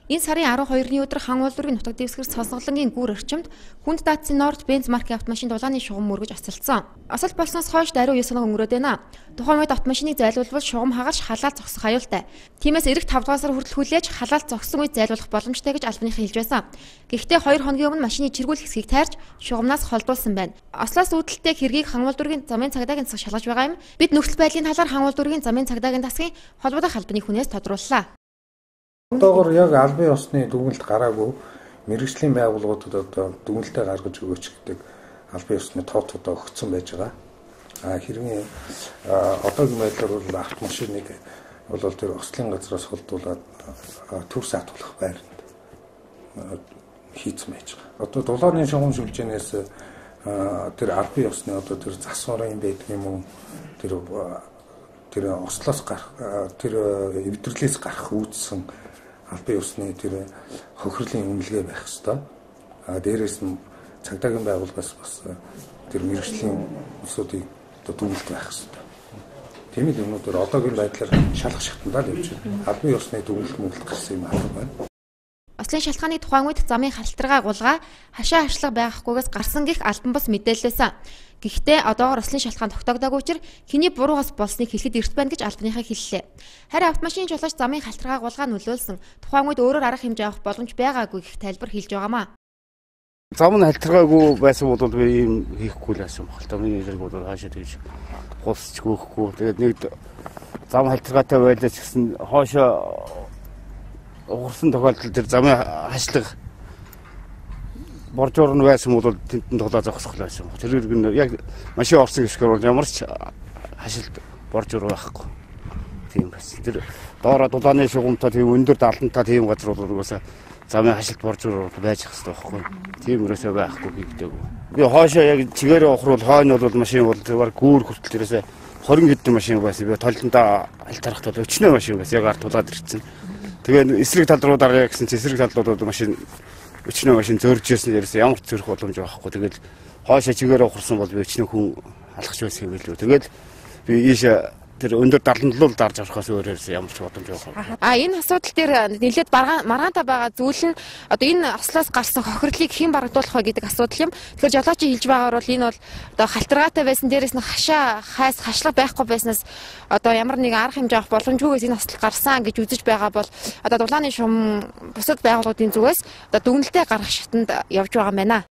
Энэ сарын 12-ны өдөр Хангуулдүргийн нутаг дэвсгэр Сонсголонгийн гүр орчимд хүнд даацын Норд Бенз маркийн автомашин дулааны шугам мөргөж асалсан. Асалт болсноос хойш даруй 9 хоног өнгөрөөд байна. Тухайн үед автомашиныг зайлуулбал шугам хагарч халаалт зогсох аюултай. Тиймээс эх 5 дугаар сар хүртэл хүлээж халаалт зогссон үед зайлуулах боломжтой гэж албаныхан хэлж байсан. Гэхдээ 2 хоногийн өмнө машины чиргүүл хэсгийг тайрч шугамнаас холдуулсан байна. Ослоос үүдэлтэй хэргийг Хангуулдүргийн замын цагдаагийн засаг шалгаж байгаа юм. Бид нөхцөл байдлын талаар Хангуулдүргийн замын цагдаагийн засгийн холбоотой албаны хүнээс тодрууллаа. Одоогоор яг албан ёсны дүгнэлт гараагүй мэргэжлийн байгууллагуудад одоо дүгнэлтээ гаргаж өгөөч гэдэг албан ёсны тооцоодоо өгсөн байж байгаа. Хэрвээ одоогийн байдлаар бол автомашиныг бол тэр ослын газраас холдуулаад төр саатуулах байранд хийцэн байж байгаа. Одоо дулааны шугам шүлжээнээс тэр албан ёсны одоо тэр засварын байдаг юм уу тэр ослоос гарах тэр эвдэрлээс гарах үүдсэн албан ёсны тэр хохирлын үнэлгээ байх хэвээр. Дээрээс нь цагдаагийн байгууллагаас бас тэр мэргэжлийн улсуудыг дүгнэлт байх хэвээр. Тийм л юмнуудаар одоогийн байдлаар шалгах шатндаа л явж байна. Албан ёсны дүгнэлт гарсан юм байна. Ослын шалтгааны тухайн үед замын халтаргаа гулгаа хашаа хашлага байхгүйгээс гарсан гэх албан бус мэдээлэлсэн. Гэхдээ одоогоор ослын шалтгаан тогтоогдоогүй учраас хэний буруугаас болсныг хэлэхэд эрт байна гэж албаныхаа хэллээ. Харин автомашины жолооч замын халтаргаа гулгаа нөлөөлсөн. Тухайн үед өөрөөр арга хэмжээ авах боломж байгаагүй гэх тайлбар хэлж байгаамаа. Зам нь халтаргаагүй байсан бол би ийм хийхгүй л байсан баг. Тамны нэлэрэг бол хаашаа тэгж хулсч гөөхгүй. Тэгээд нэг зам халтаргаатай байлаа ч гэсэн хоошоо уурсан тохиолдолд тэр замын хашлага боржуур нь байсан бол тентэн тоглоо зогсох байсан. Тэр яг машин орсон гişгээр бол ямар ч хашилт боржуур байхгүй. Тийм байсан. Тэр доороо дулааны шугамтай тийм өндөр далантай тийм газар бол угаасаа замын хашилт боржуур байж хэвээр байхгүй. Тийм өрөөсөө байхгүй гэдэг. Би хоошоо яг чигээрээ ухруул хойно бол машин бол тэр гүүр хүртэл тэрээсээ 20 хэдэн машин байсан. Би толлонтоо альтарахт бол өчнөө машин байсан. Яг ард тулаад ирсэн. Тэгээ эсрэг тал руу дараа гэсэн чинь эсрэг талууд машин өчнөө машин зөрж ирсэн дээрээс ямар ч зөрөх боломж байхгүй. Тэгэл хоошоо чигээр ухарсан бол би өчнөө хүн алхаж байсан юм билүү. Тэгэл би ийш тэр өндөр даланлуул дарж орохоос өөрөөс ямар ч боломж байхгүй. Энэ асуудал дээр нэлээд маргаантай байгаа зүйл нь одоо энэ ослоос гарсан хохирлыг хэн барагдуулах вэ гэдэг асуудал юм. Тэгэхээр жолоочийн хэлж байгаагаар бол энэ бол одоо халтаргаатай байсан дээрээс нь хашлага байхгүй байснаас одоо ямар нэгэн арга хэмжээ авах боломжгүйгээс энэ ослол гарсан гэж үзэж байгаа бол одоо дулааны шум бусад байгууллагуудын зүгээс одоо дүгнэлтээ гаргах шатанд явж байгаа юм байна.